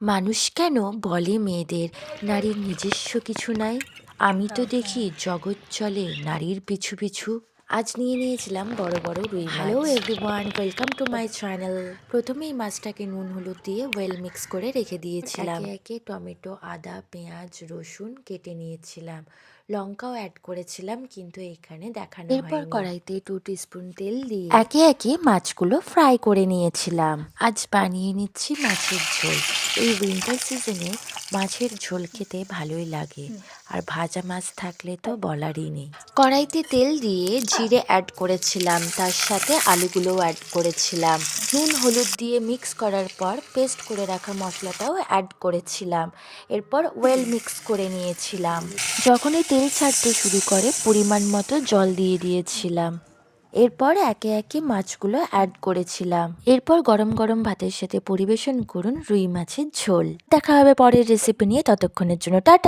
মানুষ কেন বলে মেয়েদের নারীর নিজস্ব কিছু নাই? আমি তো দেখি জগৎ চলে নারীর পিছু পিছু। আজ নিয়েছিলাম বড় বড় রুই মাছ। Hello everyone, welcome to my channel. প্রথমেই মাছটাকে নুন হলুদ দিয়ে ওয়েল মিক্স করে রেখে দিয়েছিলাম। একে একে টমেটো, আদা, পেঁয়াজ, রসুন কেটে নিয়েছিলাম। লঙ্কাও অ্যাড করেছিলাম, কিন্তু এখানে দেখানো হয়নি। এরপর কড়াইতে 2 টিস্পুন তেল দিয়ে একে একে মাছগুলো ফ্রাই করে নিয়েছিলাম। আজ বানিয়ে নিচ্ছি মাছের ঝোল। এই উইন্টার সিজনে মাছের ঝোল খেতে ভালোই লাগে, আর ভাজা মাছ থাকলে তো বলারই নেই। কড়াইতে তেল দিয়ে জিরে অ্যাড করেছিলাম, তার সাথে আলুগুলোও অ্যাড করেছিলাম। নুন হলুদ দিয়ে মিক্স করার পর পেস্ট করে রাখা মশলাটাও অ্যাড করেছিলাম। এরপর ওয়েল মিক্স করে নিয়েছিলাম। যখনই তেল ছাড়তে শুরু করে পরিমাণ মতো জল দিয়ে দিয়েছিলাম। এরপর একে একে মাছগুলো অ্যাড করেছিলাম। এরপর গরম গরম ভাতের সাথে পরিবেশন করুন রুই মাছের ঝোল। দেখা হবে পরের রেসিপি নিয়ে, ততক্ষণের জন্য টাটা।